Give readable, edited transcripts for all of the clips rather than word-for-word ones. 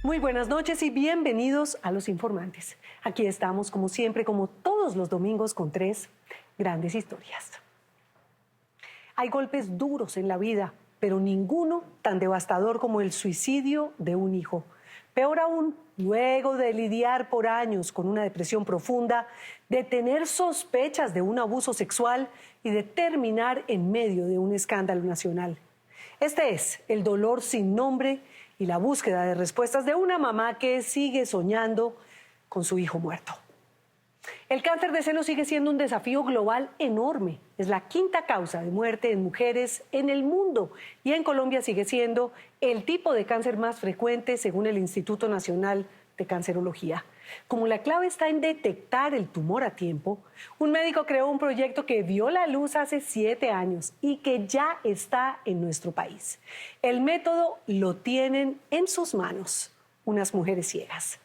Muy buenas noches y bienvenidos a Los Informantes. Aquí estamos, como siempre, como todos los domingos, con tres grandes historias. Hay golpes duros en la vida, pero ninguno tan devastador como el suicidio de un hijo. Peor aún, luego de lidiar por años con una depresión profunda, de tener sospechas de un abuso sexual y de terminar en medio de un escándalo nacional. Este es el dolor sin nombre y la búsqueda de respuestas de una mamá que sigue soñando con su hijo muerto. El cáncer de seno sigue siendo un desafío global enorme. Es la quinta causa de muerte en mujeres en el mundo y en Colombia sigue siendo el tipo de cáncer más frecuente según el Instituto Nacional de Cancerología. Como la clave está en detectar el tumor a tiempo, un médico creó un proyecto que vio la luz hace 7 años y que ya está en nuestro país. El método lo tienen en sus manos unas mujeres ciegas.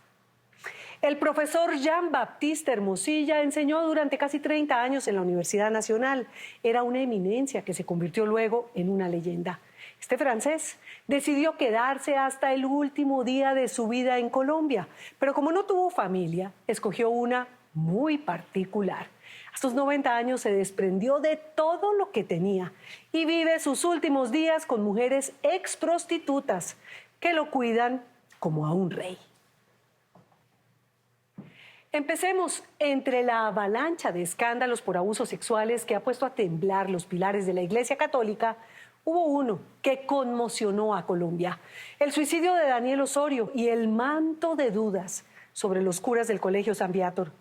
El profesor Jean-Baptiste Hermosilla enseñó durante casi 30 años en la Universidad Nacional. Era una eminencia que se convirtió luego en una leyenda. Este francés decidió quedarse hasta el último día de su vida en Colombia, pero como no tuvo familia, escogió una muy particular. A sus 90 años se desprendió de todo lo que tenía y vive sus últimos días con mujeres ex prostitutas que lo cuidan como a un rey. Empecemos. Entre la avalancha de escándalos por abusos sexuales que ha puesto a temblar los pilares de la Iglesia Católica, hubo uno que conmocionó a Colombia: el suicidio de Daniel Osorio y el manto de dudas sobre los curas del Colegio San Viator.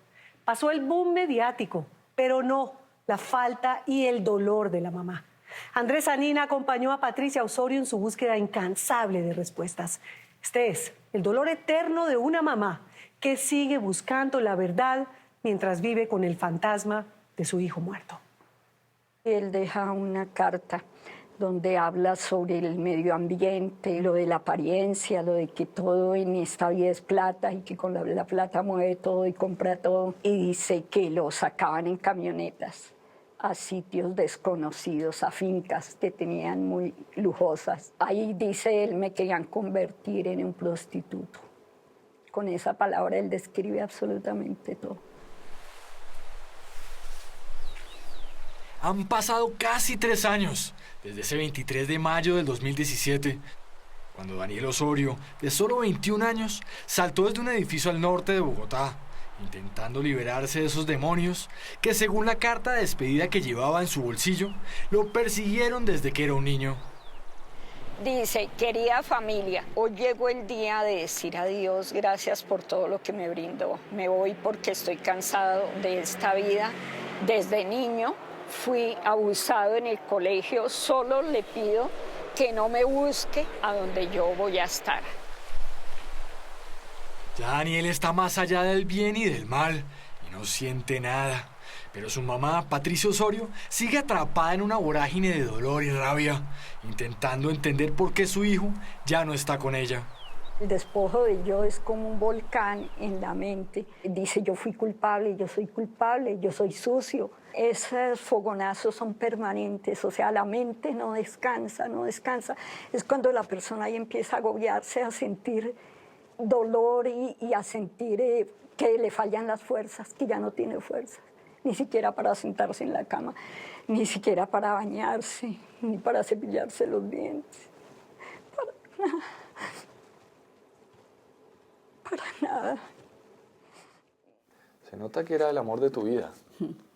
Pasó el boom mediático, pero no la falta y el dolor de la mamá. Andrés Sanina acompañó a Patricia Osorio en su búsqueda incansable de respuestas. Este es el dolor eterno de una mamá que sigue buscando la verdad mientras vive con el fantasma de su hijo muerto. Él deja una carta donde habla sobre el medio ambiente, lo de la apariencia, lo de que todo en esta vida es plata y que con la plata mueve todo y compra todo. Y dice que lo sacaban en camionetas a sitios desconocidos, a fincas que tenían muy lujosas. Ahí, dice él, me querían convertir en un prostituto. Con esa palabra él describe absolutamente todo. Han pasado casi 3 años, desde ese 23 de mayo del 2017, cuando Daniel Osorio, de solo 21 años, saltó desde un edificio al norte de Bogotá, intentando liberarse de esos demonios que, según la carta de despedida que llevaba en su bolsillo, lo persiguieron desde que era un niño. Dice: querida familia, hoy llegó el día de decir adiós, gracias por todo lo que me brindó. Me voy porque estoy cansado de esta vida. Desde niño fui abusado en el colegio, solo le pido que no me busque a donde yo voy a estar. Ya Daniel está más allá del bien y del mal y no siente nada. Pero su mamá, Patricia Osorio, sigue atrapada en una vorágine de dolor y rabia, intentando entender por qué su hijo ya no está con ella. El despojo de yo es como un volcán en la mente. Dice: yo fui culpable, yo soy culpable, yo soy sucio. Esos fogonazos son permanentes, o sea, la mente no descansa, no descansa. Es cuando la persona ahí empieza a agobiarse, a sentir dolor y a sentir que le fallan las fuerzas, que ya no tiene fuerzas. Ni siquiera para sentarse en la cama, ni siquiera para bañarse, ni para cepillarse los dientes. Para nada. Para nada. Se nota que era el amor de tu vida.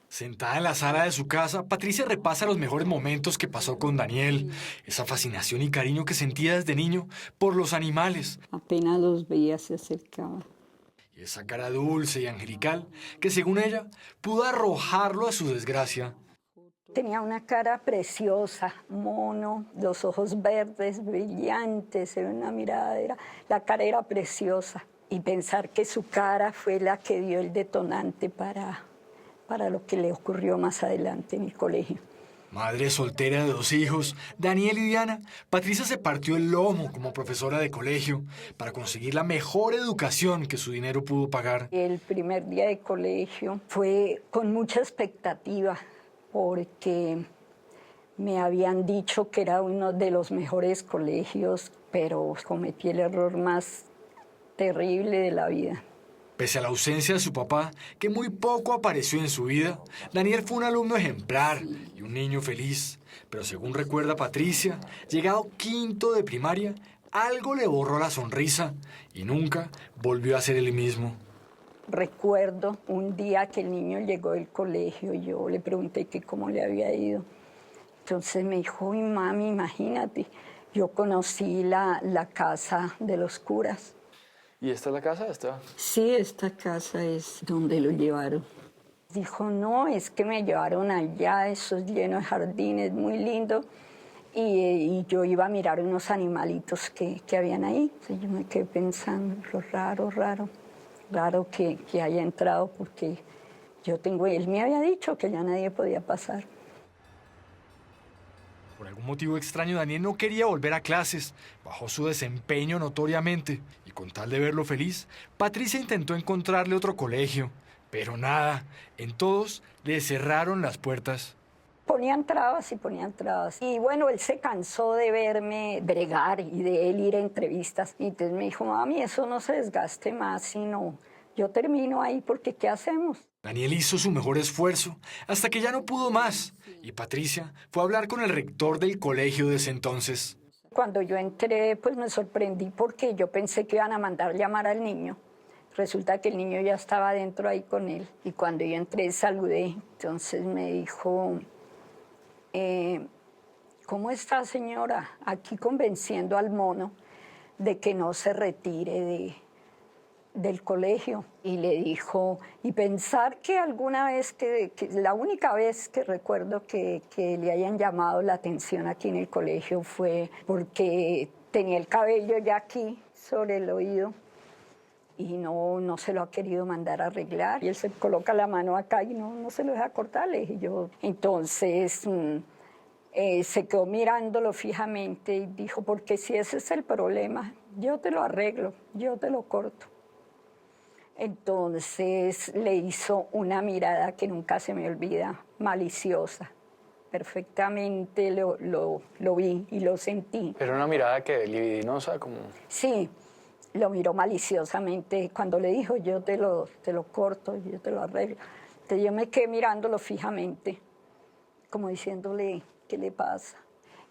Sentada en la sala de su casa, Patricia repasa los mejores momentos que pasó con Daniel, esa fascinación y cariño que sentía desde niño por los animales. Apenas los veía se acercaba. Y esa cara dulce y angelical que, según ella, pudo arrojarlo a su desgracia. Tenía una cara preciosa, mono, los ojos verdes, brillantes, una mirada, la cara era preciosa. Y pensar que su cara fue la que dio el detonante para lo que le ocurrió más adelante en el colegio. Madre soltera de 2 hijos, Daniel y Diana, Patricia se partió el lomo como profesora de colegio para conseguir la mejor educación que su dinero pudo pagar. El primer día de colegio fue con mucha expectativa porque me habían dicho que era uno de los mejores colegios, pero cometí el error más terrible de la vida. Pese a la ausencia de su papá, que muy poco apareció en su vida, Daniel fue un alumno ejemplar y un niño feliz. Pero según recuerda Patricia, llegado quinto de primaria, algo le borró la sonrisa y nunca volvió a ser el mismo. Recuerdo un día que el niño llegó del colegio y yo le pregunté que cómo le había ido. Entonces me dijo, uy, mami, imagínate, yo conocí la casa de los curas. ¿Y esta es la casa? ¿Esta? Sí, esta casa es donde lo llevaron. Dijo, no, es que me llevaron allá, eso es lleno de jardines, muy lindo. Y yo iba a mirar unos animalitos que habían ahí. Entonces yo me quedé pensando, lo raro que haya entrado, porque él me había dicho que ya nadie podía pasar. Por algún motivo extraño, Daniel no quería volver a clases, bajó su desempeño notoriamente, y con tal de verlo feliz, Patricia intentó encontrarle otro colegio, pero nada, en todos le cerraron las puertas. Ponían trabas y ponían trabas. Y bueno, él se cansó de verme bregar y de él ir a entrevistas. Y entonces me dijo, mami, eso no se desgaste más, sino yo termino ahí porque ¿qué hacemos? Daniel hizo su mejor esfuerzo hasta que ya no pudo más. Y Patricia fue a hablar con el rector del colegio de ese entonces. Cuando yo entré, pues me sorprendí porque yo pensé que iban a mandar llamar al niño. Resulta que el niño ya estaba dentro ahí con él. Y cuando yo entré, saludé. Entonces me dijo, ¿cómo está, señora? Aquí convenciendo al mono de que no se retire del colegio. Y le dijo, y pensar que alguna vez, que la única vez que recuerdo que le hayan llamado la atención aquí en el colegio fue porque tenía el cabello ya aquí sobre el oído y no se lo ha querido mandar a arreglar. Y él se coloca la mano acá y no se lo deja cortar, le dije yo. Entonces se quedó mirándolo fijamente y dijo, porque si ese es el problema, yo te lo arreglo, yo te lo corto. Entonces le hizo una mirada que nunca se me olvida, maliciosa. Perfectamente lo vi y lo sentí. Era una mirada que libidinosa, como... Sí, lo miró maliciosamente. Cuando le dijo, yo te lo corto, yo te lo arreglo. Entonces yo me quedé mirándolo fijamente, como diciéndole, ¿qué le pasa?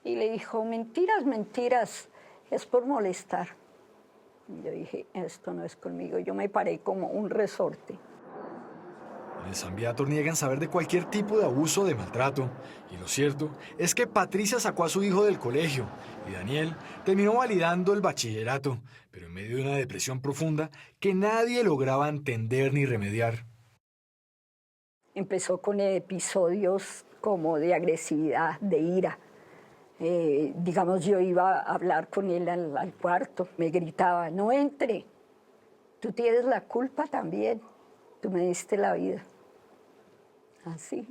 Y le dijo, mentiras, mentiras, es por molestar. Yo dije, esto no es conmigo. Yo me paré como un resorte. En el San Viator niegan saber de cualquier tipo de abuso o de maltrato. Y lo cierto es que Patricia sacó a su hijo del colegio y Daniel terminó validando el bachillerato, pero en medio de una depresión profunda que nadie lograba entender ni remediar. Empezó con episodios como de agresividad, de ira. Digamos, yo iba a hablar con él al cuarto, me gritaba, no entre, tú tienes la culpa también, tú me diste la vida. Así.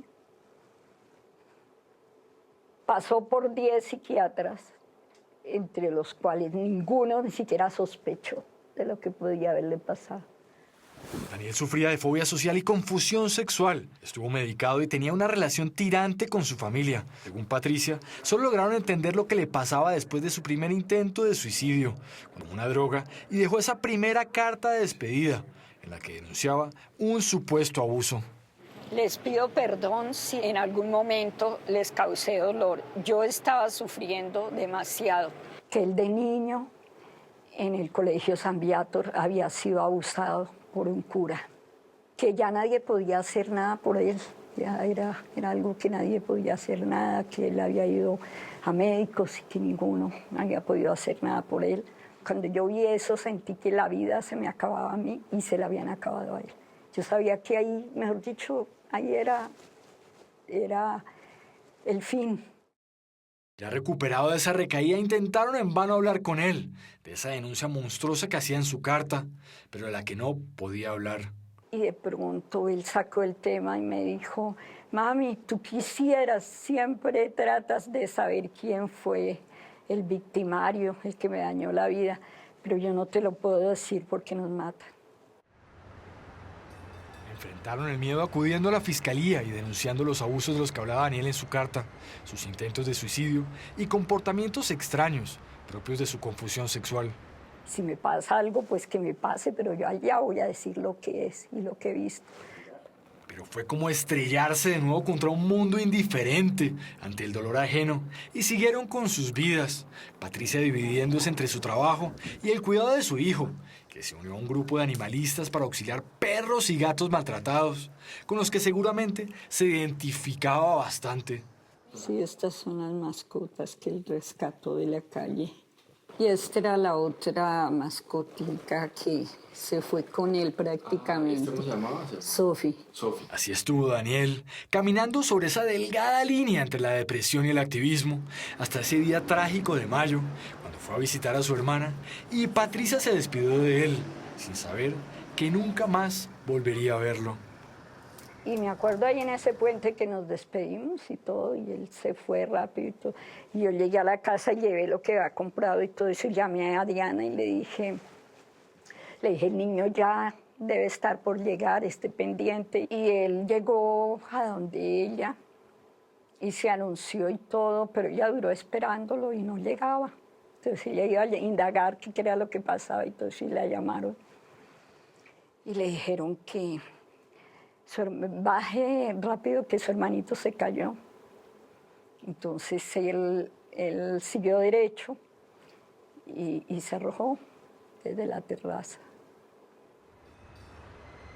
Pasó por 10 psiquiatras, entre los cuales ninguno ni siquiera sospechó de lo que podía haberle pasado. Daniel sufría de fobia social y confusión sexual. Estuvo medicado y tenía una relación tirante con su familia. Según Patricia, solo lograron entender lo que le pasaba después de su primer intento de suicidio, con una droga, y dejó esa primera carta de despedida, en la que denunciaba un supuesto abuso. Les pido perdón si en algún momento les causé dolor. Yo estaba sufriendo demasiado. Que él de niño en el colegio San Viator había sido abusado por un cura, que ya nadie podía hacer nada por él, ya era algo que nadie podía hacer nada, que él había ido a médicos y que ninguno había podido hacer nada por él. Cuando yo vi eso sentí que la vida se me acababa a mí y se la habían acabado a él. Yo sabía que ahí, mejor dicho, ahí era el fin. Ya recuperado de esa recaída, intentaron en vano hablar con él, de esa denuncia monstruosa que hacía en su carta, pero de la que no podía hablar. Y de pronto él sacó el tema y me dijo, mami, tú quisieras, siempre tratas de saber quién fue el victimario, el que me dañó la vida, pero yo no te lo puedo decir porque nos matan. Enfrentaron el miedo acudiendo a la fiscalía y denunciando los abusos de los que hablaba Daniel en su carta, sus intentos de suicidio y comportamientos extraños propios de su confusión sexual. Si me pasa algo, pues que me pase, pero yo allá voy a decir lo que es y lo que he visto. Pero fue como estrellarse de nuevo contra un mundo indiferente ante el dolor ajeno y siguieron con sus vidas. Patricia dividiéndose entre su trabajo y el cuidado de su hijo, que se unió a un grupo de animalistas para auxiliar perros y gatos maltratados, con los que seguramente se identificaba bastante. Sí, estas son las mascotas que él rescató de la calle. Y esta era la otra mascotica que se fue con él prácticamente. ¿Cómo se llamaba? Sophie. Sofi. Así estuvo Daniel, caminando sobre esa delgada línea entre la depresión y el activismo, hasta ese día trágico de mayo, cuando fue a visitar a su hermana y Patricia se despidió de él, sin saber que nunca más volvería a verlo. Y me acuerdo ahí en ese puente que nos despedimos y todo, y él se fue rápido y todo. Y yo llegué a la casa y llevé lo que había comprado y todo eso, y llamé a Diana y le dije, el niño ya debe estar por llegar, esté pendiente. Y él llegó a donde ella y se anunció y todo, pero ella duró esperándolo y no llegaba. Entonces ella iba a indagar qué era lo que pasaba y todo eso, y la llamaron. Y le dijeron que baje rápido, que su hermanito se cayó. Entonces él siguió derecho y se arrojó desde la terraza.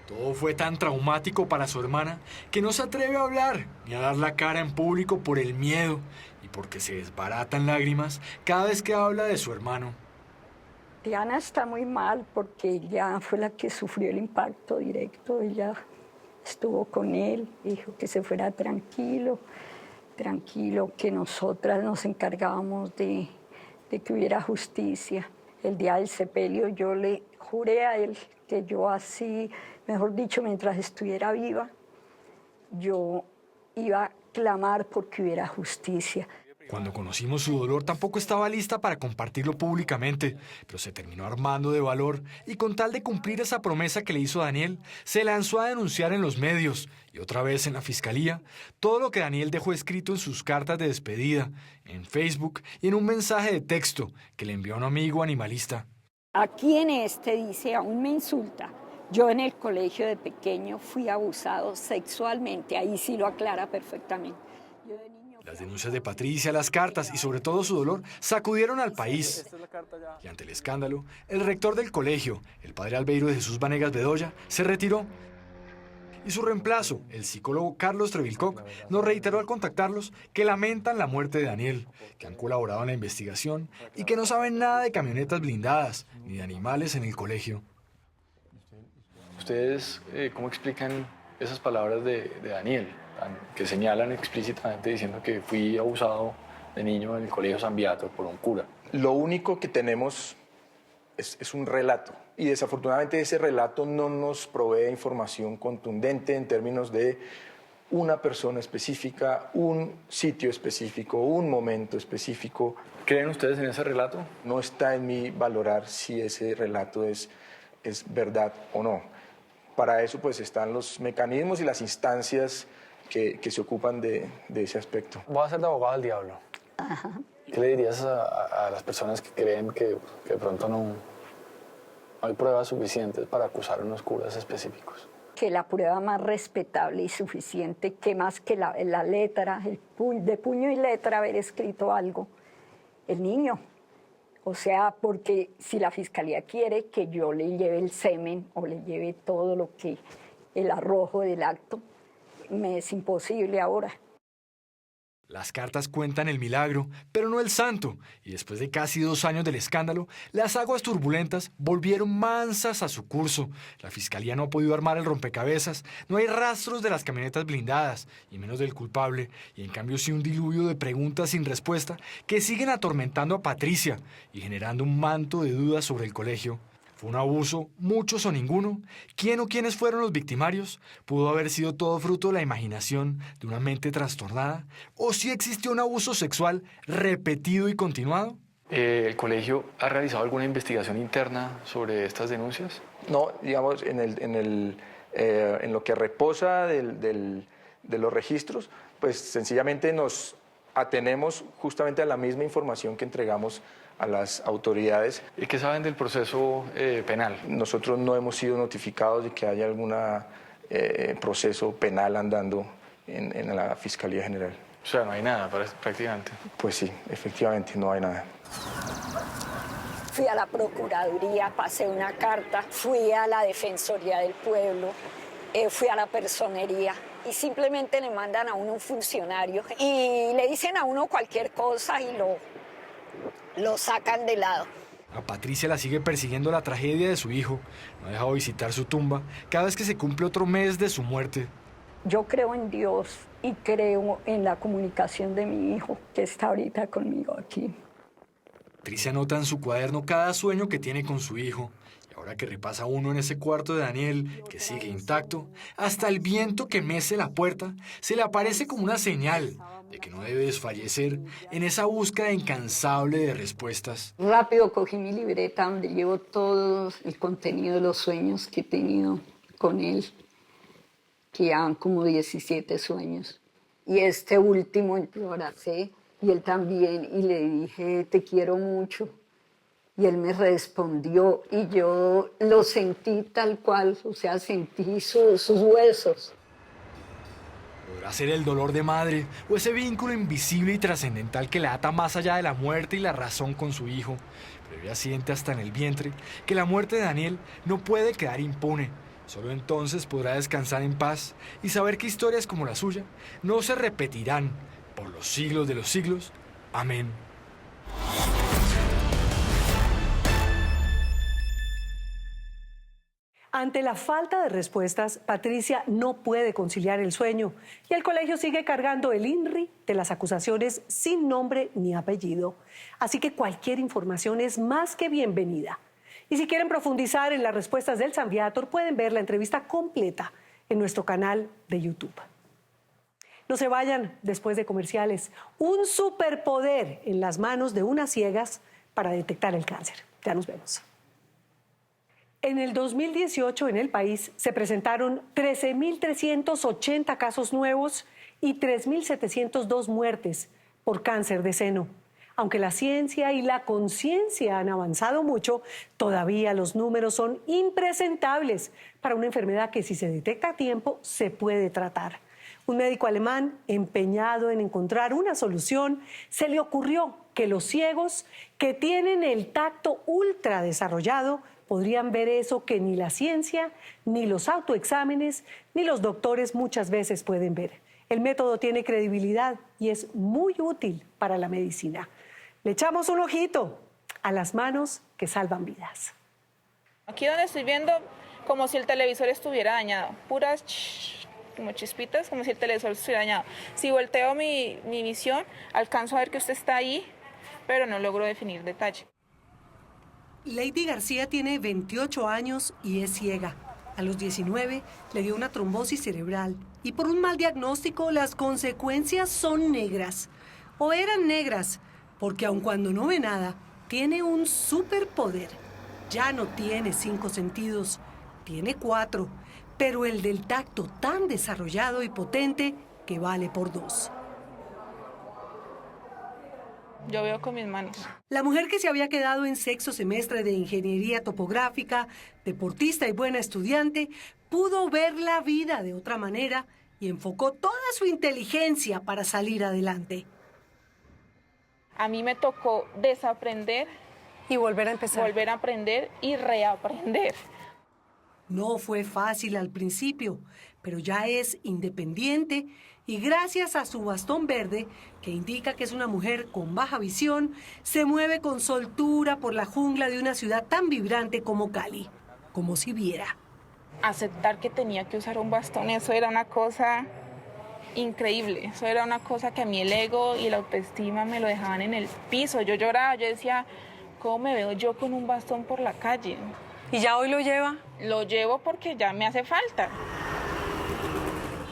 Todo fue tan traumático para su hermana que no se atreve a hablar ni a dar la cara en público por el miedo y porque se desbarata en lágrimas cada vez que habla de su hermano. Diana está muy mal porque ella fue la que sufrió el impacto directo. Ella estuvo con él, dijo que se fuera tranquilo, que nosotras nos encargábamos de que hubiera justicia. El día del sepelio yo le juré a él que yo así, mejor dicho, mientras estuviera viva, yo iba a clamar porque hubiera justicia. Cuando conocimos su dolor tampoco estaba lista para compartirlo públicamente, pero se terminó armando de valor y con tal de cumplir esa promesa que le hizo Daniel, se lanzó a denunciar en los medios y otra vez en la fiscalía todo lo que Daniel dejó escrito en sus cartas de despedida, en Facebook y en un mensaje de texto que le envió a un amigo animalista. Aquí en este dice, aún me insulta. Yo en el colegio de pequeño fui abusado sexualmente, ahí sí lo aclara perfectamente. Las denuncias de Patricia, las cartas y sobre todo su dolor sacudieron al país. Y ante el escándalo, el rector del colegio, el padre Albeiro de Jesús Vanegas Bedoya, se retiró. Y su reemplazo, el psicólogo Carlos Trevilcock, nos reiteró al contactarlos que lamentan la muerte de Daniel, que han colaborado en la investigación y que no saben nada de camionetas blindadas ni de animales en el colegio. ¿Ustedes cómo explican esas palabras de Daniel, que señalan explícitamente diciendo que fui abusado de niño en el colegio San Beato por un cura? Lo único que tenemos es un relato, y desafortunadamente ese relato no nos provee información contundente en términos de una persona específica, un sitio específico, un momento específico. ¿Creen ustedes en ese relato? No está en mí valorar si ese relato es verdad o no. Para eso pues están los mecanismos y las instancias que se ocupan de ese aspecto. Voy a ser de abogado del diablo. Ajá. ¿Qué le dirías a las personas que creen que de pronto no hay pruebas suficientes para acusar a unos curas específicos? Que la prueba más respetable y suficiente, que más que la letra, de puño y letra haber escrito algo, el niño. O sea, porque si la fiscalía quiere que yo le lleve el semen o le lleve todo lo que, el arrojo del acto, me es imposible ahora. Las cartas cuentan el milagro, pero no el santo, y después de casi 2 años del escándalo, las aguas turbulentas volvieron mansas a su curso. La fiscalía no ha podido armar el rompecabezas, no hay rastros de las camionetas blindadas, y menos del culpable, y en cambio sí un diluvio de preguntas sin respuesta que siguen atormentando a Patricia y generando un manto de dudas sobre el colegio. ¿Fue un abuso, muchos o ninguno? ¿Quién o quiénes fueron los victimarios? ¿Pudo haber sido todo fruto de la imaginación de una mente trastornada? ¿O si existió un abuso sexual repetido y continuado? ¿El colegio ha realizado alguna investigación interna sobre estas denuncias? No, digamos, en lo que reposa de los registros, pues sencillamente nos atenemos justamente a la misma información que entregamos a las autoridades. ¿Y qué saben del proceso penal? Nosotros no hemos sido notificados de que haya algún proceso penal andando en la Fiscalía General. O sea, no hay nada prácticamente. Pues sí, efectivamente, no hay nada. Fui a la Procuraduría, pasé una carta, fui a la Defensoría del Pueblo, fui a la Personería y simplemente le mandan a uno un funcionario y le dicen a uno cualquier cosa y lo sacan de lado. A Patricia la sigue persiguiendo la tragedia de su hijo. No ha dejado visitar su tumba cada vez que se cumple otro mes de su muerte. Yo creo en Dios y creo en la comunicación de mi hijo, que está ahorita conmigo aquí. Patricia anota en su cuaderno cada sueño que tiene con su hijo. Y ahora que repasa uno en ese cuarto de Daniel, que sigue intacto, hasta el viento que mece la puerta se le aparece como una señal de que no debe desfallecer en esa búsqueda incansable de respuestas. Rápido cogí mi libreta donde llevo todo el contenido de los sueños que he tenido con él, que han como 17 sueños. Y este último lo abracé y él también, y le dije, te quiero mucho. Y él me respondió y yo lo sentí tal cual, o sea, sentí sus huesos. ¿Podrá ser el dolor de madre o ese vínculo invisible y trascendental que la ata más allá de la muerte y la razón con su hijo? Pero ella siente hasta en el vientre que la muerte de Daniel no puede quedar impune. Solo entonces podrá descansar en paz y saber que historias como la suya no se repetirán por los siglos de los siglos. Amén. Ante la falta de respuestas, Patricia no puede conciliar el sueño y el colegio sigue cargando el INRI de las acusaciones sin nombre ni apellido. Así que cualquier información es más que bienvenida. Y si quieren profundizar en las respuestas del Samviator, pueden ver la entrevista completa en nuestro canal de YouTube. No se vayan después de comerciales. Un superpoder en las manos de unas ciegas para detectar el cáncer. Ya nos vemos. En el 2018 en el país se presentaron 13.380 casos nuevos y 3.702 muertes por cáncer de seno. Aunque la ciencia y la conciencia han avanzado mucho, todavía los números son impresentables para una enfermedad que, si se detecta a tiempo, se puede tratar. Un médico alemán, empeñado en encontrar una solución, se le ocurrió que los ciegos que tienen el tacto ultra desarrollado podrían ver eso que ni la ciencia, ni los autoexámenes, ni los doctores muchas veces pueden ver. El método tiene credibilidad y es muy útil para la medicina. Le echamos un ojito a las manos que salvan vidas. Aquí donde estoy viendo, como si el televisor estuviera dañado, puras como chispitas, como si el televisor estuviera dañado. Si volteo mi visión, alcanzo a ver que usted está ahí, pero no logro definir detalle. Lady García tiene 28 años y es ciega. A los 19 le dio una trombosis cerebral y por un mal diagnóstico las consecuencias son negras. O eran negras, porque aun cuando no ve nada, tiene un superpoder. Ya no tiene 5 sentidos, tiene 4, pero el del tacto tan desarrollado y potente que vale por 2. Yo veo con mis manos. La mujer que se había quedado en sexto semestre de ingeniería topográfica, deportista y buena estudiante, pudo ver la vida de otra manera y enfocó toda su inteligencia para salir adelante. A mí me tocó desaprender. Y volver a empezar. Volver a aprender y reaprender. No fue fácil al principio, pero ya es independiente y gracias a su bastón verde, que indica que es una mujer con baja visión, se mueve con soltura por la jungla de una ciudad tan vibrante como Cali, como si viera. Aceptar que tenía que usar un bastón, eso era una cosa increíble. Eso era una cosa que a mí el ego y la autoestima me lo dejaban en el piso. Yo lloraba, yo decía, ¿cómo me veo yo con un bastón por la calle? ¿Y ya hoy lo lleva? Lo llevo porque ya me hace falta.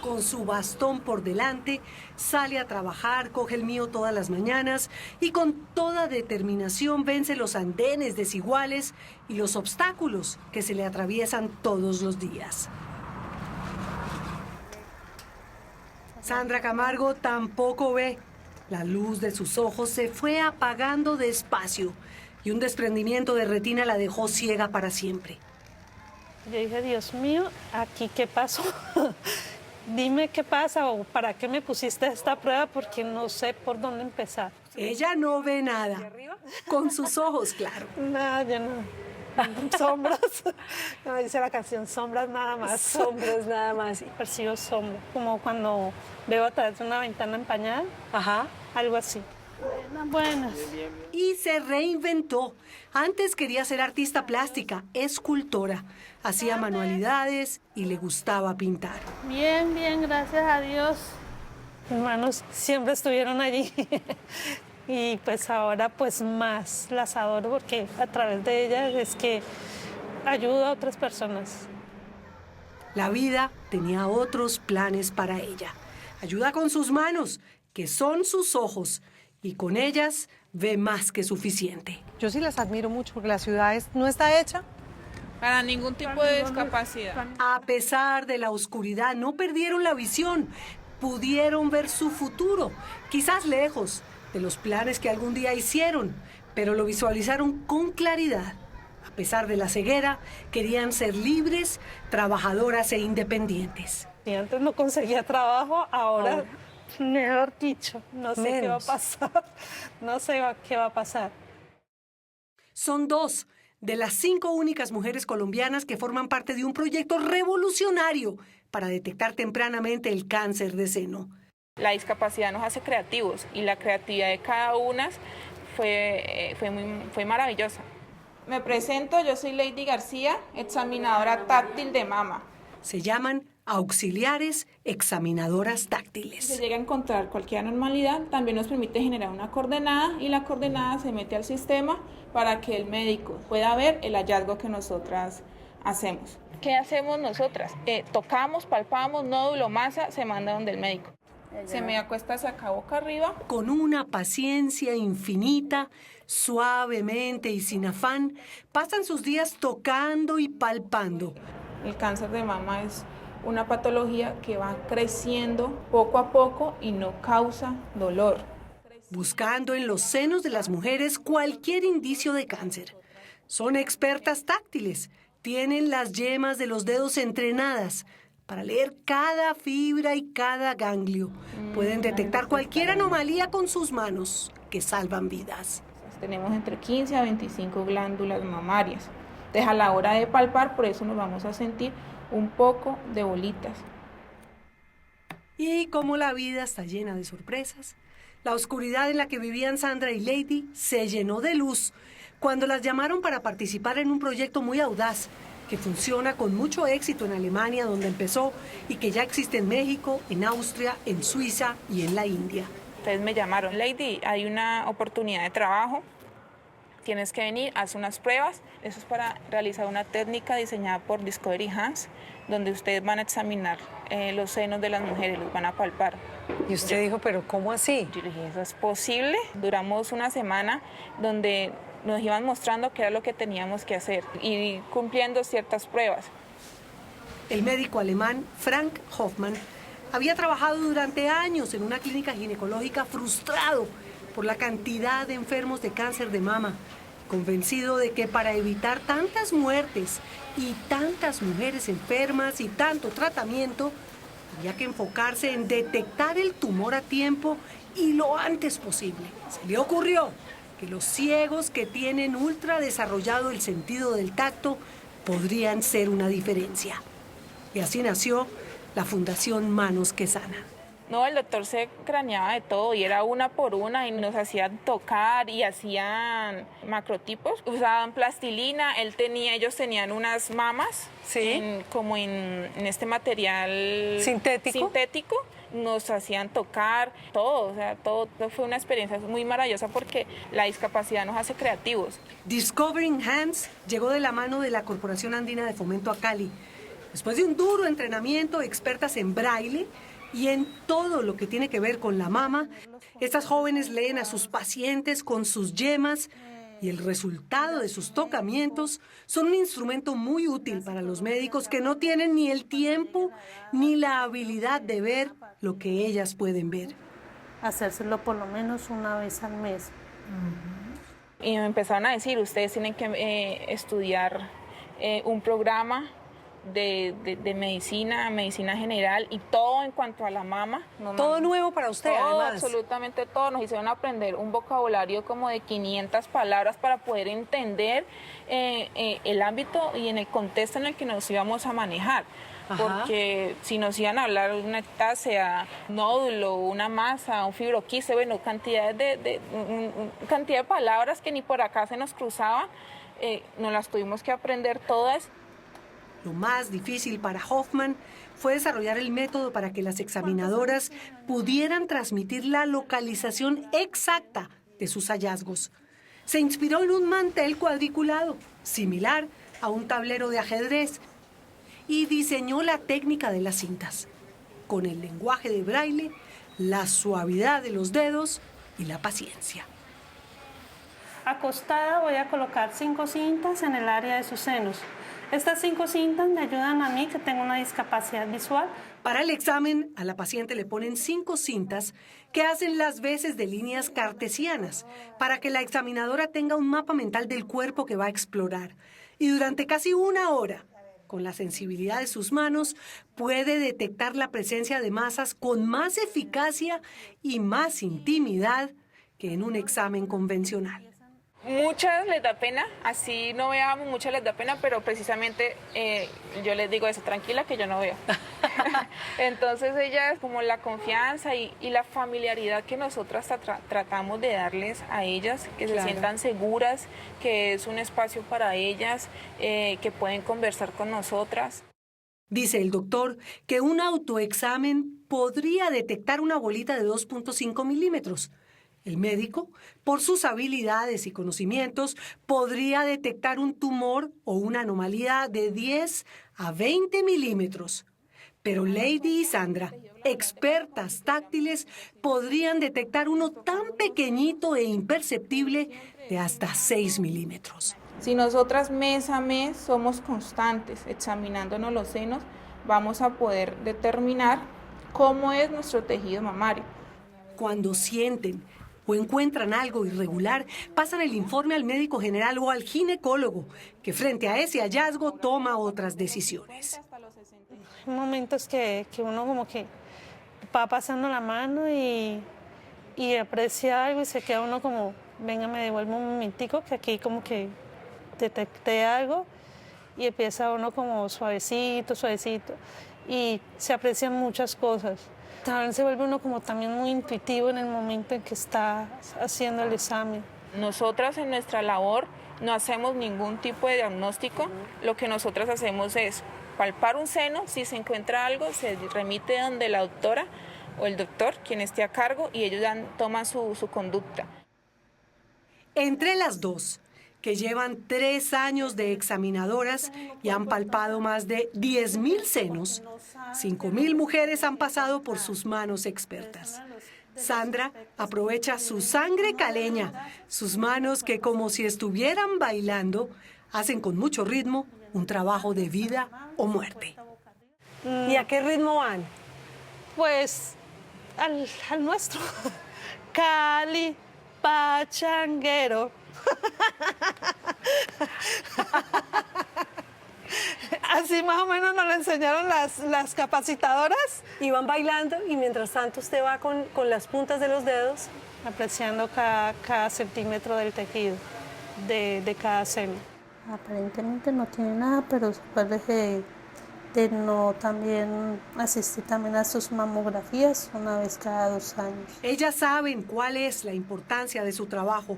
Con su bastón por delante, sale a trabajar, coge el mío todas las mañanas y con toda determinación vence los andenes desiguales y los obstáculos que se le atraviesan todos los días. Sandra Camargo tampoco ve, La luz de sus ojos se fue apagando despacio y un desprendimiento de retina la dejó ciega para siempre. Yo dije, Dios mío, ¿aquí qué pasó? Dime qué pasa o para qué me pusiste esta prueba porque no sé por dónde empezar. Ella no ve nada, con sus ojos, claro. Nada, yo no. Sombras. No, dice la canción, sombras nada más. Sombras nada más. Percibo sombras, como cuando veo a través de una ventana empañada. Ajá. Algo así. Buenas. Y se reinventó. Antes quería ser artista plástica, escultora. Hacía manualidades y le gustaba pintar. Bien, bien, gracias a Dios. Mis manos siempre estuvieron allí. Y pues ahora pues más las adoro porque a través de ellas es que ayudo a otras personas. La vida tenía otros planes para ella. Ayuda con sus manos, que son sus ojos, y con ellas ve más que suficiente. Yo sí las admiro mucho porque la ciudad no está hecha. Para ningún tipo de discapacidad. A pesar de la oscuridad, no perdieron la visión. Pudieron ver su futuro, quizás lejos de los planes que algún día hicieron, pero lo visualizaron con claridad. A pesar de la ceguera, querían ser libres, trabajadoras e independientes. Y antes no conseguía trabajo, ahora mejor dicho, no sé qué va a pasar. No sé qué va a pasar. Son 2 de las 5 únicas mujeres colombianas que forman parte de un proyecto revolucionario para detectar tempranamente el cáncer de seno. La discapacidad nos hace creativos y la creatividad de cada una fue maravillosa. Me presento, yo soy Lady García, examinadora táctil de mama. Se llaman auxiliares examinadoras táctiles. Si se llega a encontrar cualquier anormalidad, también nos permite generar una coordenada y la coordenada se mete al sistema para que el médico pueda ver el hallazgo que nosotras hacemos. ¿Qué hacemos nosotras? Tocamos, palpamos, nódulo, masa, se manda donde el médico. Se me acuesta hacia acá boca arriba. Con una paciencia infinita, suavemente y sin afán, pasan sus días tocando y palpando. El cáncer de mama es una patología que va creciendo poco a poco y no causa dolor. Buscando en los senos de las mujeres cualquier indicio de cáncer. Son expertas táctiles, tienen las yemas de los dedos entrenadas para leer cada fibra y cada ganglio. Pueden detectar cualquier anomalía con sus manos, que salvan vidas. Tenemos entre 15 a 25 glándulas mamarias. Entonces, a la hora de palpar, por eso nos vamos a sentir un poco de bolitas. Y como la vida está llena de sorpresas, la oscuridad en la que vivían Sandra y Lady se llenó de luz cuando las llamaron para participar en un proyecto muy audaz que funciona con mucho éxito en Alemania, donde empezó, y que ya existe en México, en Austria, en Suiza y en la India. Entonces me llamaron, Lady, hay una oportunidad de trabajo, tienes que venir, haz unas pruebas. Eso es para realizar una técnica diseñada por Discovery Hands, donde ustedes van a examinar los senos de las mujeres, los van a palpar. Y usted dijo, ¿pero cómo así? Yo le dije, ¿eso es posible? Duramos una semana donde nos iban mostrando qué era lo que teníamos que hacer y cumpliendo ciertas pruebas. El médico alemán Frank Hoffmann había trabajado durante años en una clínica ginecológica frustrado por la cantidad de enfermos de cáncer de mama, convencido de que para evitar tantas muertes y tantas mujeres enfermas y tanto tratamiento, había que enfocarse en detectar el tumor a tiempo y lo antes posible. Se le ocurrió que los ciegos que tienen ultra desarrollado el sentido del tacto podrían ser una diferencia. Y así nació la Fundación Manos que Sanan. No, el doctor se craneaba de todo y era una por una y nos hacían tocar y hacían macrotipos. Usaban plastilina, ellos tenían unas mamas, ¿sí? como en este material sintético. Nos hacían tocar todo, o sea, todo fue una experiencia muy maravillosa porque la discapacidad nos hace creativos. Discovering Hands llegó de la mano de la Corporación Andina de Fomento a Cali. Después de un duro entrenamiento, expertas en braille y en todo lo que tiene que ver con la mama, estas jóvenes leen a sus pacientes con sus yemas y el resultado de sus tocamientos son un instrumento muy útil para los médicos que no tienen ni el tiempo ni la habilidad de ver lo que ellas pueden ver. hacérselo por lo menos una vez al mes. Y me empezaron a decir, ustedes tienen que estudiar un programa de medicina general y todo en cuanto a la mama. Todo nuevo para usted, todo, además. absolutamente todo. Nos hicieron aprender un vocabulario como de 500 palabras para poder entender el ámbito y en el contexto en el que nos íbamos a manejar. Ajá. Porque si nos iban a hablar de una ectasia, nódulo, una masa, un fibroquiste, bueno, cantidad de palabras que ni por acá se nos cruzaban, nos las tuvimos que aprender todas. Lo más difícil para Hoffman fue desarrollar el método para que las examinadoras pudieran transmitir la localización exacta de sus hallazgos. Se inspiró en un mantel cuadriculado, similar a un tablero de ajedrez, y diseñó la técnica de las cintas, con el lenguaje de braille, la suavidad de los dedos y la paciencia. Acostada voy a colocar 5 cintas en el área de sus senos. Estas 5 cintas me ayudan a mí, que tengo una discapacidad visual. Para el examen, a la paciente le ponen 5 cintas que hacen las veces de líneas cartesianas para que la examinadora tenga un mapa mental del cuerpo que va a explorar. Y durante casi 1 hora, con la sensibilidad de sus manos, puede detectar la presencia de masas con más eficacia y más intimidad que en un examen convencional. Muchas les da pena, así no veamos, muchas les da pena, pero precisamente yo les digo eso, tranquila que yo no veo. Entonces ellas, como la confianza y la familiaridad que nosotras tratamos de darles a ellas, que se sientan seguras, que es un espacio para ellas, que pueden conversar con nosotras. Dice el doctor que un autoexamen podría detectar una bolita de 2.5 milímetros. El médico, por sus habilidades y conocimientos, podría detectar un tumor o una anomalía de 10 a 20 milímetros. Pero Lady y Sandra, expertas táctiles, podrían detectar uno tan pequeñito e imperceptible de hasta 6 milímetros. Si nosotras mes a mes somos constantes examinándonos los senos, vamos a poder determinar cómo es nuestro tejido mamario. Cuando sienten o encuentran algo irregular, pasan el informe al médico general o al ginecólogo, que frente a ese hallazgo toma otras decisiones. Hay momentos que uno como que va pasando la mano y aprecia algo y se queda uno como, venga, me devuelvo un momentico, que aquí como que detecté algo, y empieza uno como suavecito, suavecito, y se aprecian muchas cosas. También se vuelve uno como también muy intuitivo en el momento en que está haciendo el examen. Nosotras en nuestra labor no hacemos ningún tipo de diagnóstico. Lo que nosotras hacemos es palpar un seno, si se encuentra algo, se remite donde la doctora o el doctor, quien esté a cargo, y ellos toman su conducta. Entre las dos, que llevan 3 años de examinadoras y han palpado más de 10.000 senos, 5.000 mujeres han pasado por sus manos expertas. Sandra aprovecha su sangre caleña, sus manos que como si estuvieran bailando, hacen con mucho ritmo un trabajo de vida o muerte. ¿Y a qué ritmo van? Pues al nuestro, Cali Pachanguero. Así más o menos nos lo enseñaron las capacitadoras. Y van bailando y mientras tanto usted va con las puntas de los dedos. Apreciando cada centímetro del tejido de cada seno. Aparentemente no tiene nada, pero se puede de no también asistir también a sus mamografías una vez cada 2 años. Ellas saben cuál es la importancia de su trabajo.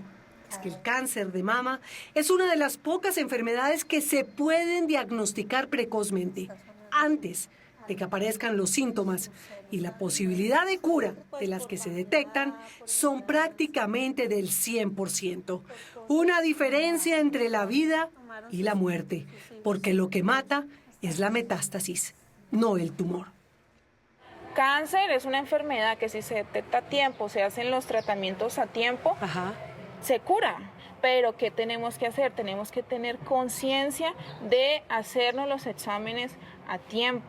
Es que el cáncer de mama es una de las pocas enfermedades que se pueden diagnosticar precozmente, antes de que aparezcan los síntomas, y la posibilidad de cura de las que se detectan son prácticamente del 100%. Una diferencia entre la vida y la muerte, porque lo que mata es la metástasis, no el tumor. Cáncer es una enfermedad que si se detecta a tiempo, se hacen los tratamientos a tiempo, se cura. Pero ¿qué tenemos que hacer? Tenemos que tener conciencia de hacernos los exámenes a tiempo.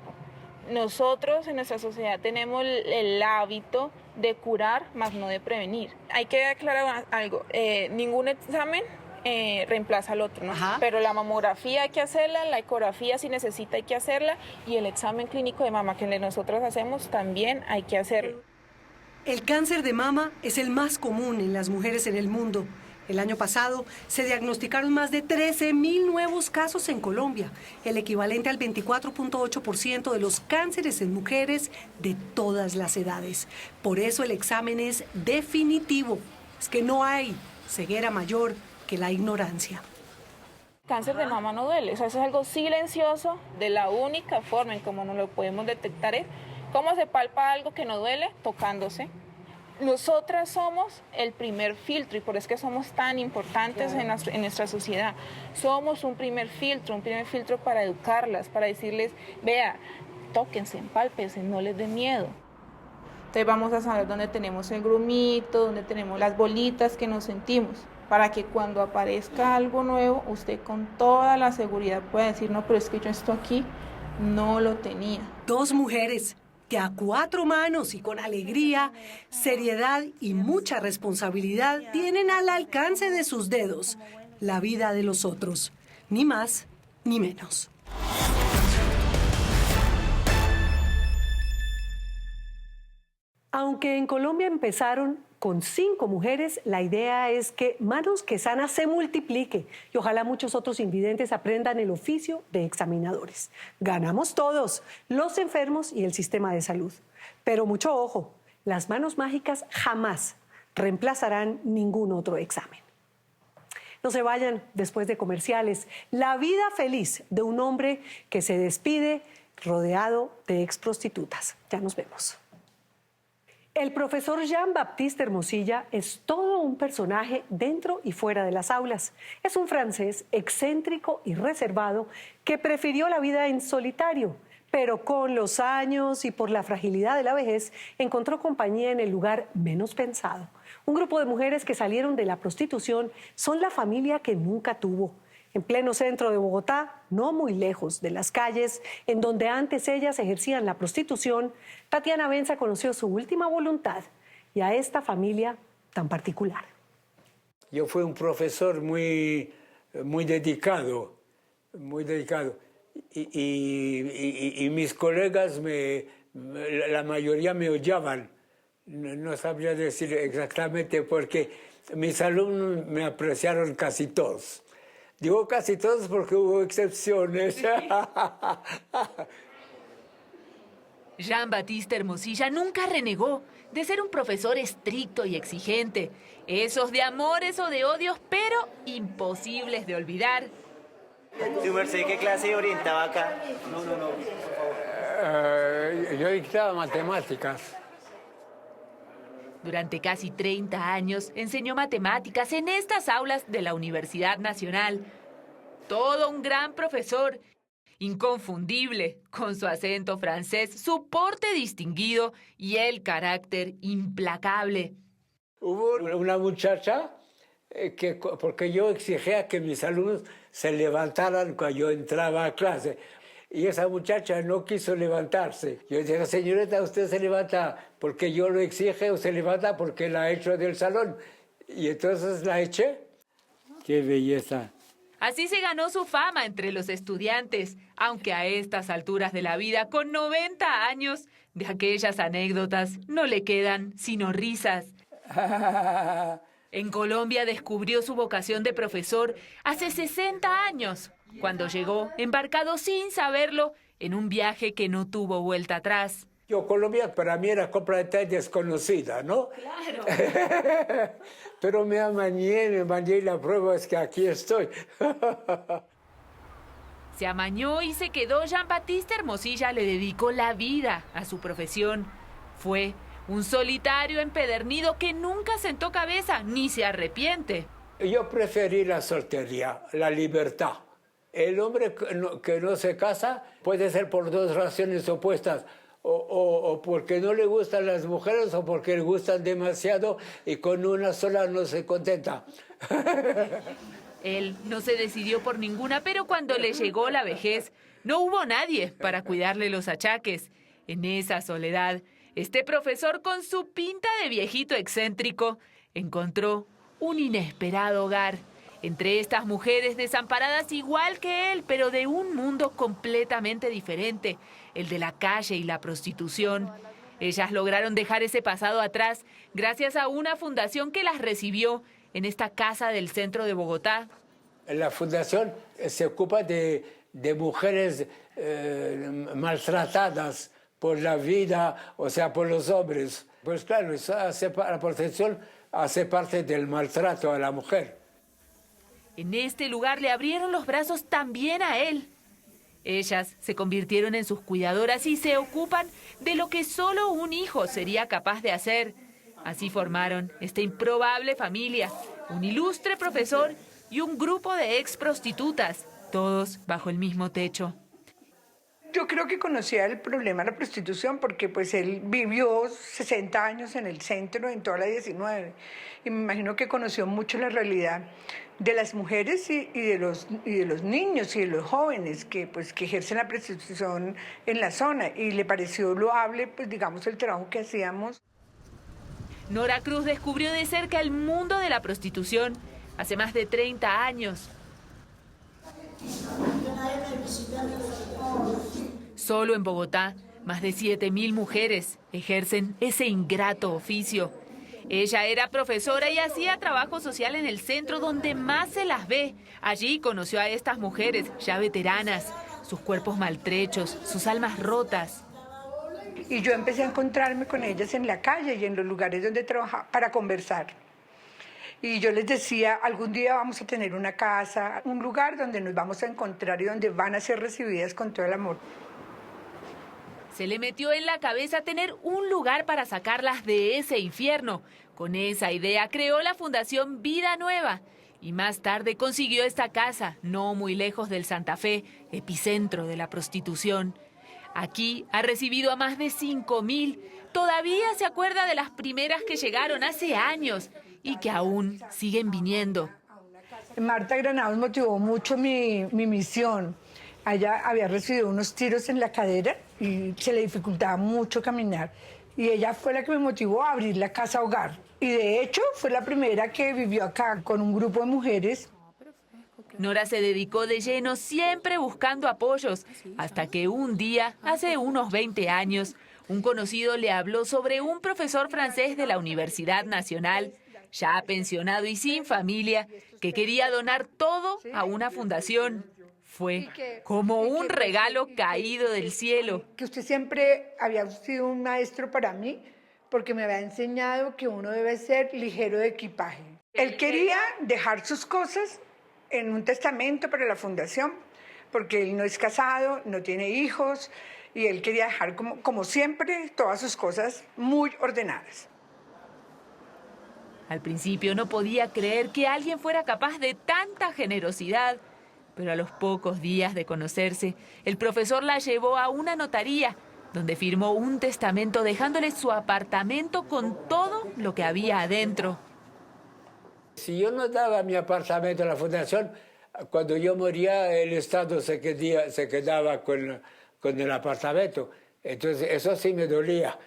Nosotros en nuestra sociedad tenemos el hábito de curar, más no de prevenir. Hay que aclarar algo, ningún examen reemplaza al otro, ¿no? Pero la mamografía hay que hacerla, la ecografía si necesita hay que hacerla y el examen clínico de mama que nosotros hacemos también hay que hacerlo. El cáncer de mama es el más común en las mujeres en el mundo. El año pasado se diagnosticaron más de 13.000 nuevos casos en Colombia, el equivalente al 24.8% de los cánceres en mujeres de todas las edades. Por eso el examen es definitivo. Es que no hay ceguera mayor que la ignorancia. Cáncer de mama no duele, o sea, eso es algo silencioso. De la única forma en cómo no lo podemos detectar es cómo se palpa algo que no duele, tocándose. Nosotras somos el primer filtro y por eso es que somos tan importantes en nuestra sociedad. Somos un primer filtro para educarlas, para decirles, vea, tóquense, empálpense, no les dé miedo. Entonces vamos a saber dónde tenemos el grumito, dónde tenemos las bolitas que nos sentimos, para que cuando aparezca algo nuevo, usted con toda la seguridad pueda decir, no, pero es que yo esto aquí no lo tenía. 2 mujeres que a 4 manos y con alegría, seriedad y mucha responsabilidad tienen al alcance de sus dedos la vida de los otros, ni más ni menos. Aunque en Colombia empezaron con 5 mujeres, la idea es que Manos Quesana se multiplique y ojalá muchos otros invidentes aprendan el oficio de examinadores. Ganamos todos, los enfermos y el sistema de salud. Pero mucho ojo, las manos mágicas jamás reemplazarán ningún otro examen. No se vayan después de comerciales. La vida feliz de un hombre que se despide rodeado de exprostitutas. Ya nos vemos. El profesor Jean-Baptiste Hermosilla es todo un personaje dentro y fuera de las aulas. Es un francés excéntrico y reservado que prefirió la vida en solitario, pero con los años y por la fragilidad de la vejez encontró compañía en el lugar menos pensado. Un grupo de mujeres que salieron de la prostitución son la familia que nunca tuvo. En pleno centro de Bogotá, no muy lejos de las calles en donde antes ellas ejercían la prostitución, Tatiana Benza conoció su última voluntad y a esta familia tan particular. Yo fui un profesor muy dedicado, y mis colegas, la mayoría me odiaban. No sabría decir exactamente porque mis alumnos me apreciaron casi todos. Digo casi todos porque hubo excepciones. Jean-Baptiste Hermosilla nunca renegó de ser un profesor estricto y exigente. Esos de amores o de odios, pero imposibles de olvidar. ¿Tu merced qué clase orientaba acá? Yo dictaba matemáticas. Durante casi 30 años enseñó matemáticas en estas aulas de la Universidad Nacional. Todo un gran profesor, inconfundible, con su acento francés, su porte distinguido y el carácter implacable. Hubo una muchacha porque yo exigía que mis alumnos se levantaran cuando yo entraba a clase. Y esa muchacha no quiso levantarse. Yo dije, señorita, ¿usted se levanta porque yo lo exige o se levanta porque la echo del salón? Y entonces la eché. ¡Qué belleza! Así se ganó su fama entre los estudiantes, aunque a estas alturas de la vida, con 90 años, de aquellas anécdotas no le quedan sino risas. En Colombia descubrió su vocación de profesor hace 60 años, cuando llegó, embarcado sin saberlo, en un viaje que no tuvo vuelta atrás. Colombia para mí era completamente desconocida, ¿no? Claro. Pero me amañé y la prueba es que aquí estoy. Se amañó y se quedó. Jean-Baptiste Hermosilla le dedicó la vida a su profesión. Fue un solitario empedernido que nunca sentó cabeza ni se arrepiente. Yo preferí la soltería, la libertad. El hombre que no se casa puede ser por 2 razones opuestas. O porque no le gustan las mujeres o porque le gustan demasiado y con una sola no se contenta. Él no se decidió por ninguna, pero cuando le llegó la vejez, no hubo nadie para cuidarle los achaques. En esa soledad, este profesor con su pinta de viejito excéntrico encontró un inesperado hogar entre estas mujeres desamparadas igual que él, pero de un mundo completamente diferente, el de la calle y la prostitución. Ellas lograron dejar ese pasado atrás gracias a una fundación que las recibió en esta casa del centro de Bogotá. La fundación se ocupa de mujeres maltratadas por la vida, o sea, por los hombres. Pues claro, la protección hace parte del maltrato a la mujer. En este lugar le abrieron los brazos también a él. Ellas se convirtieron en sus cuidadoras y se ocupan de lo que solo un hijo sería capaz de hacer. Así formaron esta improbable familia, un ilustre profesor y un grupo de ex prostitutas, todos bajo el mismo techo. Yo creo que conocía el problema de la prostitución porque pues él vivió 60 años en el centro, en toda la 19, y me imagino que conoció mucho la realidad de las mujeres y de los niños y de los jóvenes que ejercen la prostitución en la zona, y le pareció loable, pues digamos, el trabajo que hacíamos. Nora Cruz descubrió de cerca el mundo de la prostitución hace más de 30 años. Solo en Bogotá, más de 7.000 mujeres ejercen ese ingrato oficio. Ella era profesora y hacía trabajo social en el centro donde más se las ve. Allí conoció a estas mujeres ya veteranas, sus cuerpos maltrechos, sus almas rotas. Y yo empecé a encontrarme con ellas en la calle y en los lugares donde trabajaba para conversar. Y yo les decía, algún día vamos a tener una casa, un lugar donde nos vamos a encontrar y donde van a ser recibidas con todo el amor. Se le metió en la cabeza tener un lugar para sacarlas de ese infierno. Con esa idea creó la Fundación Vida Nueva y más tarde consiguió esta casa, no muy lejos del Santa Fe, epicentro de la prostitución. Aquí ha recibido a más de 5.000. Todavía se acuerda de las primeras que llegaron hace años y que aún siguen viniendo. Marta Granados motivó mucho mi misión. Ella había recibido unos tiros en la cadera y se le dificultaba mucho caminar. Y ella fue la que me motivó a abrir la casa hogar. Y de hecho fue la primera que vivió acá con un grupo de mujeres. Nora se dedicó de lleno, siempre buscando apoyos, hasta que un día, hace unos 20 años, un conocido le habló sobre un profesor francés de la Universidad Nacional, ya pensionado y sin familia, que quería donar todo a una fundación. Fue como un regalo caído del cielo. Que usted siempre había sido un maestro para mí, porque me había enseñado que uno debe ser ligero de equipaje. Él quería dejar sus cosas en un testamento para la fundación, porque él no es casado, no tiene hijos, y él quería dejar como siempre todas sus cosas muy ordenadas. Al principio no podía creer que alguien fuera capaz de tanta generosidad, pero a los pocos días de conocerse, el profesor la llevó a una notaría, donde firmó un testamento dejándole su apartamento con todo lo que había adentro. Si yo no daba mi apartamento a la fundación, cuando yo moría el Estado se quedaba con el apartamento. Entonces eso sí me dolía.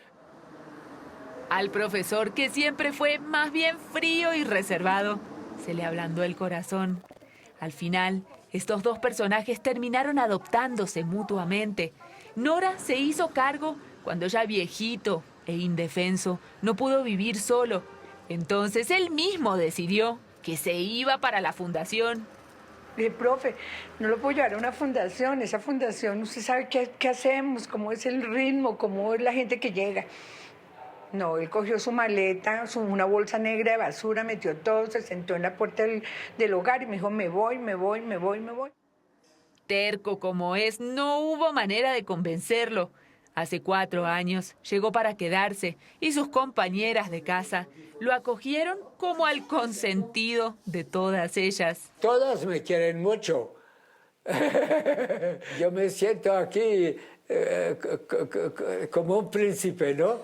Al profesor, que siempre fue más bien frío y reservado, se le ablandó el corazón. Al final, estos dos personajes terminaron adoptándose mutuamente. Nora se hizo cargo cuando ya viejito e indefenso no pudo vivir solo. Entonces él mismo decidió que se iba para la fundación. Le dije, profe, no lo puedo llevar a una fundación. Esa fundación, usted sabe qué hacemos, cómo es el ritmo, cómo es la gente que llega. No, él cogió su maleta, una bolsa negra de basura, metió todo, se sentó en la puerta del hogar y me dijo, me voy. Terco como es, no hubo manera de convencerlo. Hace 4 años llegó para quedarse y sus compañeras de casa lo acogieron como al consentido de todas ellas. Todas me quieren mucho. Yo me siento aquí como un príncipe, ¿no?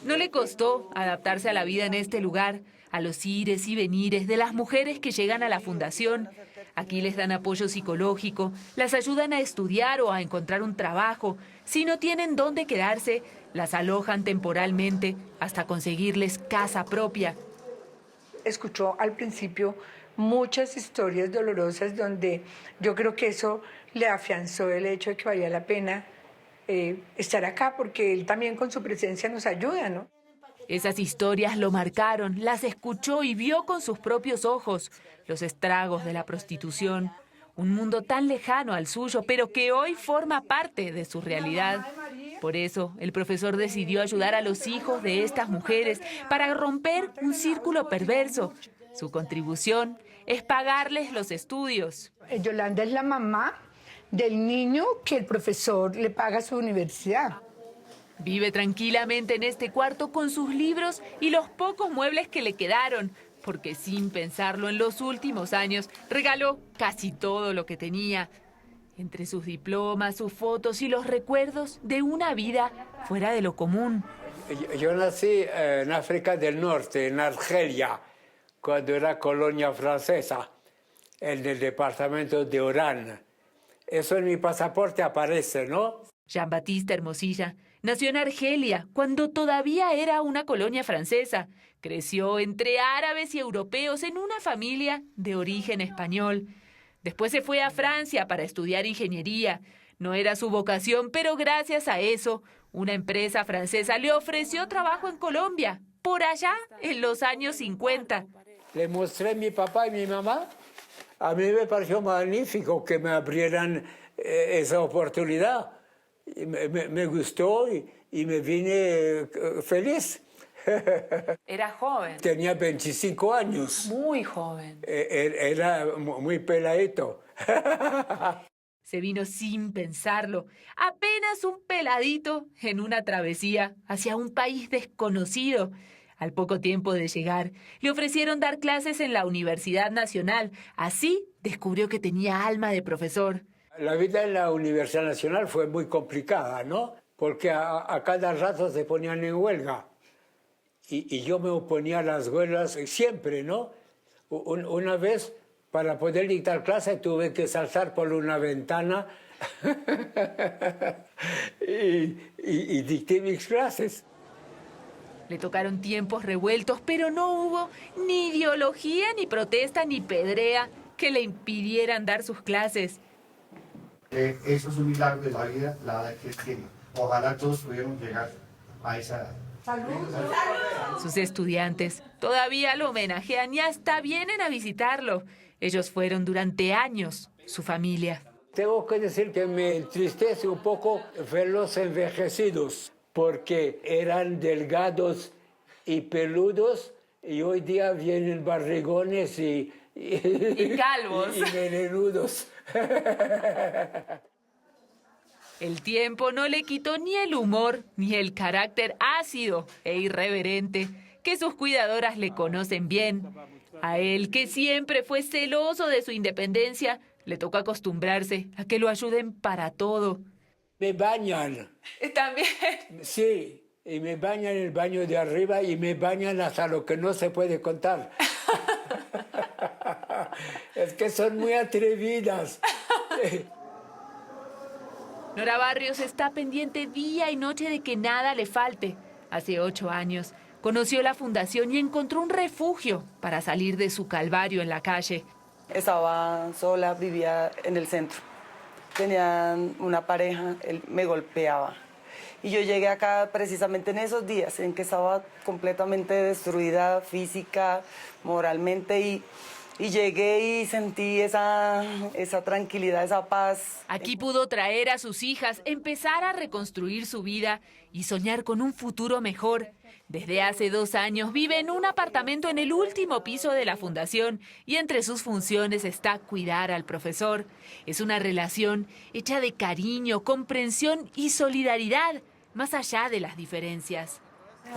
No le costó adaptarse a la vida en este lugar, a los ires y venires de las mujeres que llegan a la fundación. Aquí les dan apoyo psicológico, las ayudan a estudiar o a encontrar un trabajo. Si no tienen dónde quedarse, las alojan temporalmente hasta conseguirles casa propia. Escuchó al principio muchas historias dolorosas donde yo creo que eso le afianzó el hecho de que valía la pena estar acá, porque él también con su presencia nos ayuda, ¿no? Esas historias lo marcaron, las escuchó y vio con sus propios ojos los estragos de la prostitución. Un mundo tan lejano al suyo, pero que hoy forma parte de su realidad. Por eso, el profesor decidió ayudar a los hijos de estas mujeres para romper un círculo perverso. Su contribución es pagarles los estudios. Yolanda es la mamá del niño que el profesor le paga su universidad. Vive tranquilamente en este cuarto con sus libros y los pocos muebles que le quedaron, porque sin pensarlo en los últimos años regaló casi todo lo que tenía. Entre sus diplomas, sus fotos y los recuerdos de una vida fuera de lo común. Yo nací en África del Norte, en Argelia, cuando era colonia francesa, en el departamento de Orán. Eso en mi pasaporte aparece, ¿no? Jean-Baptiste Hermosilla nació en Argelia cuando todavía era una colonia francesa. Creció entre árabes y europeos en una familia de origen español. Después se fue a Francia para estudiar ingeniería. No era su vocación, pero gracias a eso, una empresa francesa le ofreció trabajo en Colombia, por allá en los años 50. Le mostré a mi papá y mi mamá. A mí me pareció magnífico que me abrieran esa oportunidad. Me gustó y me vine feliz. Era joven. Tenía 25 años. Muy joven. Era muy peladito. Se vino sin pensarlo, apenas un peladito en una travesía hacia un país desconocido. Al poco tiempo de llegar, le ofrecieron dar clases en la Universidad Nacional. Así descubrió que tenía alma de profesor. La vida en la Universidad Nacional fue muy complicada, ¿no? Porque a cada rato se ponían en huelga. Y yo me oponía a las huelgas siempre, ¿no? Una vez, para poder dictar clase, tuve que saltar por una ventana y dicté mis clases. Le tocaron tiempos revueltos, pero no hubo ni ideología, ni protesta, ni pedrea que le impidieran dar sus clases. Eso es un milagro de la vida, la edad que tiene. Ojalá todos pudiéramos llegar a esa edad. ¡Salud! Sus estudiantes todavía lo homenajean y hasta vienen a visitarlo. Ellos fueron durante años su familia. Tengo que decir que me entristece un poco verlos envejecidos, porque eran delgados y peludos y hoy día vienen barrigones y calvos. Y melenudos. El tiempo no le quitó ni el humor ni el carácter ácido e irreverente que sus cuidadoras le conocen bien. A él, que siempre fue celoso de su independencia, le tocó acostumbrarse a que lo ayuden para todo. Me bañan. ¿También? Sí, y me bañan en el baño de arriba y me bañan hasta lo que no se puede contar. Es que son muy atrevidas. Nora Barrios está pendiente día y noche de que nada le falte. Hace 8 años conoció la fundación y encontró un refugio para salir de su calvario en la calle. Estaba sola, vivía en el centro. Tenían una pareja, él me golpeaba. Y yo llegué acá precisamente en esos días en que estaba completamente destruida física, moralmente, y llegué y sentí esa tranquilidad, esa paz. Aquí pudo traer a sus hijas, empezar a reconstruir su vida y soñar con un futuro mejor. Desde hace 2 años vive en un apartamento en el último piso de la fundación y entre sus funciones está cuidar al profesor. Es una relación hecha de cariño, comprensión y solidaridad, más allá de las diferencias.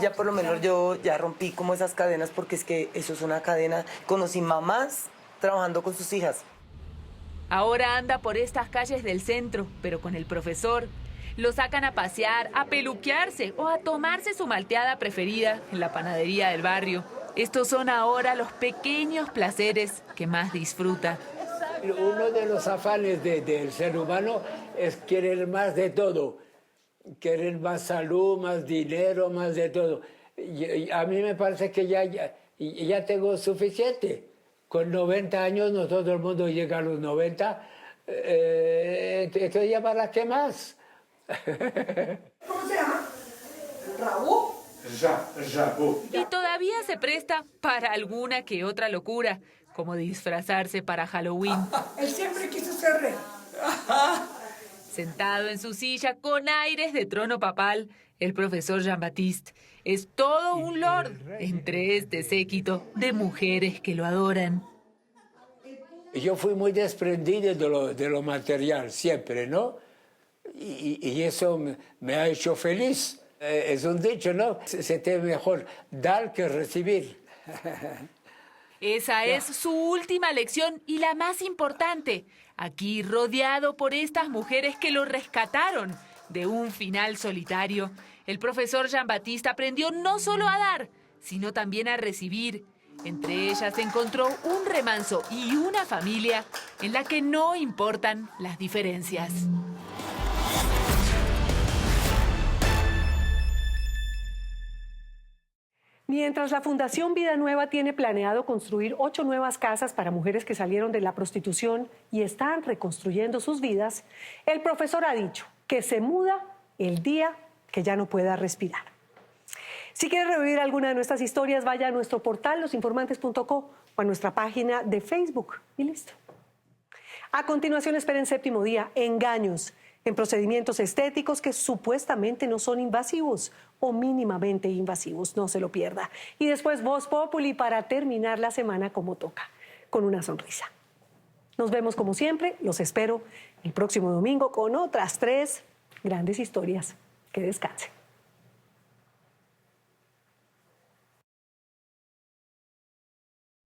Ya por lo menos yo ya rompí como esas cadenas, porque es que eso es una cadena. Conocí mamás trabajando con sus hijas. Ahora anda por estas calles del centro, pero con el profesor. Lo sacan a pasear, a peluquearse o a tomarse su malteada preferida en la panadería del barrio. Estos son ahora los pequeños placeres que más disfruta. Uno de los afanes del ser humano es querer más de todo. Querer más salud, más dinero, más de todo. A mí me parece que ya tengo suficiente. Con 90 años, no todo el mundo llega a los 90. Entonces, ¿ya para qué más? ¿Cómo se llama? ¿Rabú? Rabú. Y todavía se presta para alguna que otra locura, como disfrazarse para Halloween. Él siempre quiso ser rey. Sentado en su silla con aires de trono papal, el profesor Jean-Baptiste es todo un lord entre este séquito de mujeres que lo adoran. Yo fui muy desprendido de lo material siempre, ¿no? Y eso me ha hecho feliz. Es un dicho, ¿no? Se te mejor dar que recibir. Esa es su última lección y la más importante. Aquí, rodeado por estas mujeres que lo rescataron de un final solitario, el profesor Jean-Baptiste aprendió no solo a dar, sino también a recibir. Entre ellas encontró un remanso y una familia en la que no importan las diferencias. Mientras la Fundación Vida Nueva tiene planeado construir 8 nuevas casas para mujeres que salieron de la prostitución y están reconstruyendo sus vidas, el profesor ha dicho que se muda el día que ya no pueda respirar. Si quiere revivir alguna de nuestras historias, vaya a nuestro portal losinformantes.co o a nuestra página de Facebook y listo. A continuación, esperen Séptimo Día, engaños en procedimientos estéticos que supuestamente no son invasivos o mínimamente invasivos. No se lo pierda. Y después Voz Populi para terminar la semana como toca, con una sonrisa. Nos vemos como siempre. Los espero el próximo domingo con otras 3 grandes historias. Que descansen.